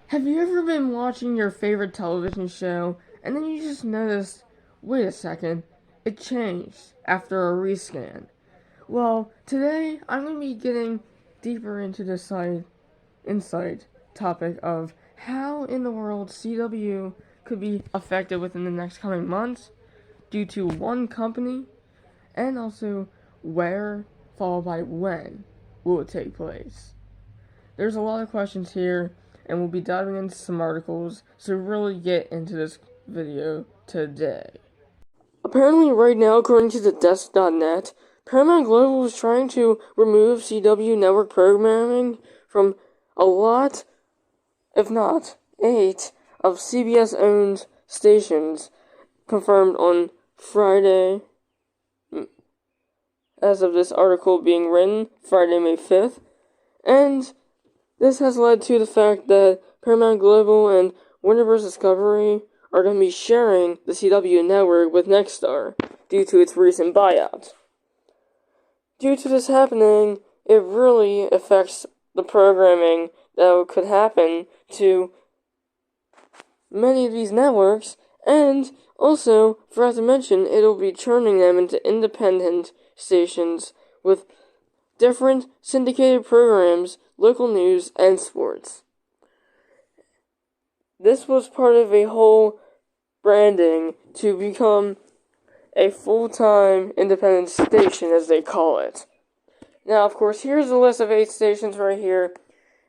Have you ever been watching your favorite television show and then you just noticed, wait a second, it changed after a rescan? Well, today I'm going to be getting deeper into the insight topic of how in the world CW could be affected within the next coming months due to one company, and also where followed by when will it take place. There's a lot of questions here, and we'll be diving into some articles to really get into this video today. Apparently, right now, according to the desk.net, Paramount Global is trying to remove CW network programming from a lot, if not 8, of CBS-owned stations, confirmed on Friday, as of this article being written, Friday, May 5th, and this has led to the fact that Paramount Global and Warner Bros. Discovery are going to be sharing the CW network with Nexstar due to its recent buyout. Due to this happening, it really affects the programming that could happen to many of these networks, and also, forgot to mention, it'll be turning them into independent stations with different syndicated programs, local news, and sports. This was part of a whole branding to become a full-time independent station, as they call it. Now, of course, here's a list of 8 stations right here.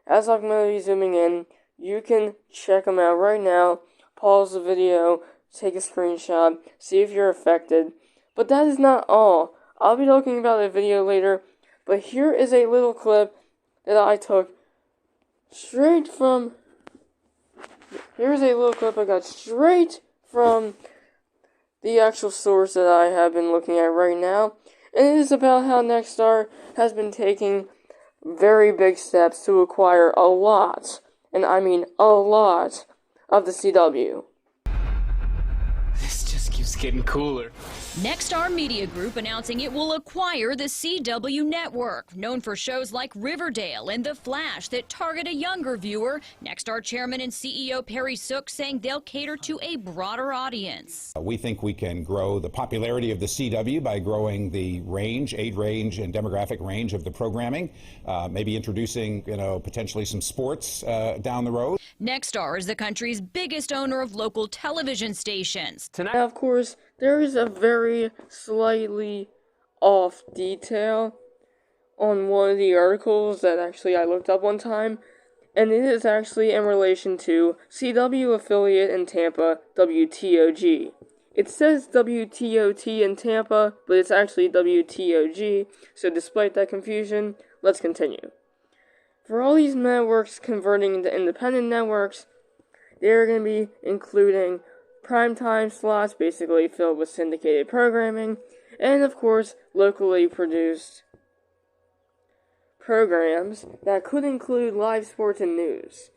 As I'm going to be zooming in, you can check them out right now. Pause the video, take a screenshot, see if you're affected. But that is not all. I'll be talking about a video later, but here is a little clip that I took straight from... Here's a little clip I got straight from the actual source that I have been looking at right now, and it is about how Nexstar has been taking very big steps to acquire a lot, and I mean a lot, of the CW. This just keeps getting cooler. Nexstar Media Group announcing it will acquire the CW network, known for shows like Riverdale and The Flash that target a younger viewer. Nexstar Chairman and CEO Perry Sook saying they'll cater to a broader audience. We think we can grow the popularity of the CW by growing the age range, and demographic range of the programming, maybe introducing, potentially some sports down the road. Nexstar is the country's biggest owner of local television stations. Tonight, of course, there is a very slightly off detail on one of the articles that actually I looked up one time, and it is actually in relation to CW affiliate in Tampa, WTOG. It says WTOT in Tampa, but it's actually WTOG, so despite that confusion, let's continue. For all these networks converting into independent networks, they're going to be including primetime slots, basically filled with syndicated programming, and of course, locally produced programs that could include live sports and news.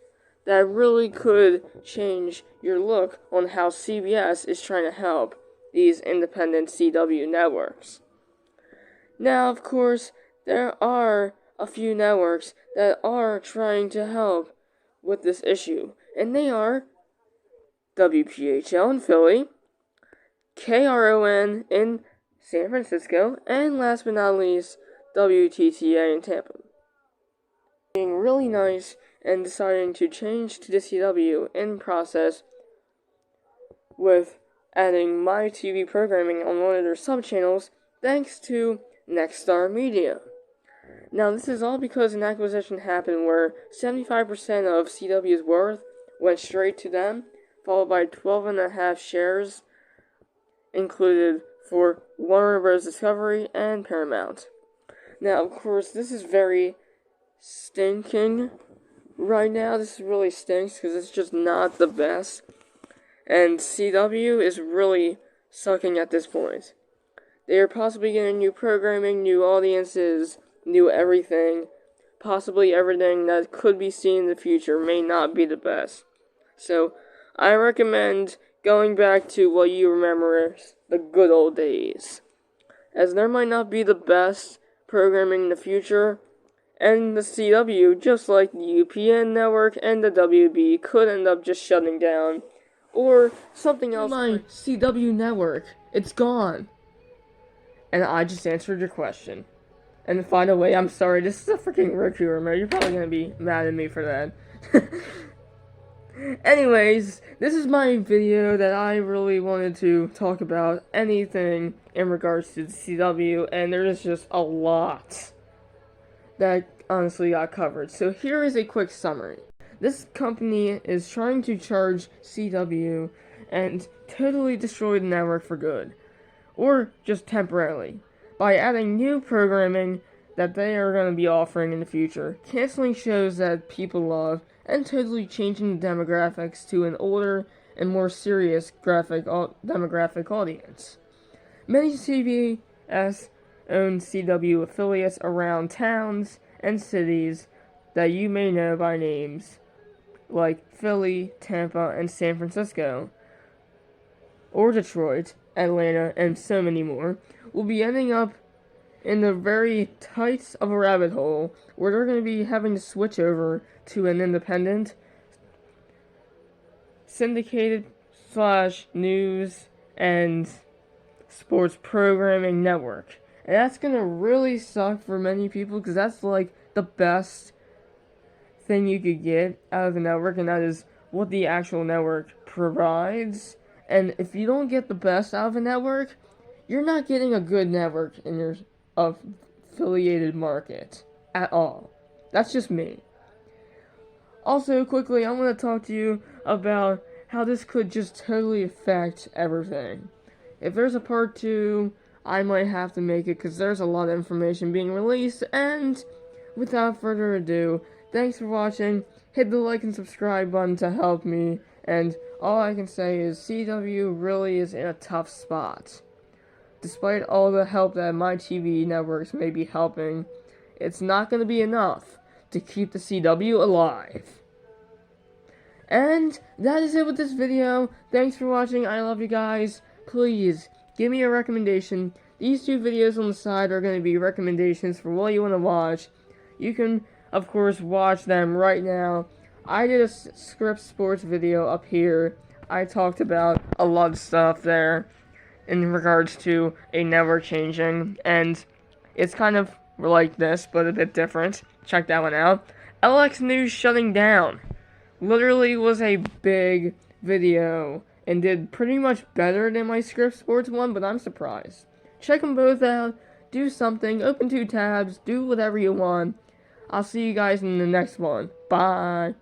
That really could change your look on how CBS is trying to help these independent CW networks. Now, of course, there are a few networks that are trying to help with this issue, and they are WPHL in Philly, KRON in San Francisco, and last but not least, WTTA in Tampa. Being really nice and deciding to change to the CW in process with adding my TV programming on one of their sub-channels thanks to Nexstar Media. Now, this is all because an acquisition happened where 75% of CW's worth went straight to them, followed by 12.5 shares included for Warner Bros. Discovery and Paramount. Now, of course, this is very stinking right now. This really stinks because it's just not the best. And CW is really sucking at this point. They are possibly getting new programming, new audiences, new everything. Possibly everything that could be seen in the future may not be the best. So, I recommend going back to what you remember as the good old days. As there might not be the best programming in the future, And the CW, just like the UPN network and the WB, could end up just shutting down. Or something else. My CW network, it's gone. And I just answered your question. And by the way, I'm sorry, this is a freaking Roku remote. You're probably gonna be mad at me for that. Anyways, this is my video that I really wanted to talk about anything in regards to the CW, and there is just a lot that honestly got covered. So here is a quick summary. This company is trying to charge CW and totally destroy the network for good, or just temporarily, by adding new programming that they are going to be offering in the future, canceling shows that people love, and totally changing the demographics to an older and more serious demographic audience. Many CBS own CW affiliates around towns and cities that you may know by names like Philly, Tampa, and San Francisco, or Detroit, Atlanta, and so many more, will be ending up in the very tights of a rabbit hole where they're going to be having to switch over to an independent, syndicated / news and sports programming network. And that's going to really suck for many people, because that's like the best thing you could get out of the network, and that is what the actual network provides. And if you don't get the best out of a network, you're not getting a good network in your affiliated market at all. That's just me. Also, quickly, I want to talk to you about how this could just totally affect everything. If there's a part 2, I might have to make it, because there's a lot of information being released. And without further ado, thanks for watching. Hit the like and subscribe button to help me. And all I can say is CW really is in a tough spot. Despite all the help that my TV networks may be helping, it's not going to be enough to keep the CW alive. And that is it with this video. Thanks for watching. I love you guys. Please, give me a recommendation. These 2 videos on the side are going to be recommendations for what you want to watch. You can, of course, watch them right now. I did a Scripps Sports video up here. I talked about a lot of stuff there in regards to a network changing, and it's kind of like this, but a bit different. Check that one out. LX News shutting down literally was a big video and did pretty much better than my Scripps Sports one, but I'm surprised. Check them both out. Do something. Open 2 tabs. Do whatever you want. I'll see you guys in the next one. Bye.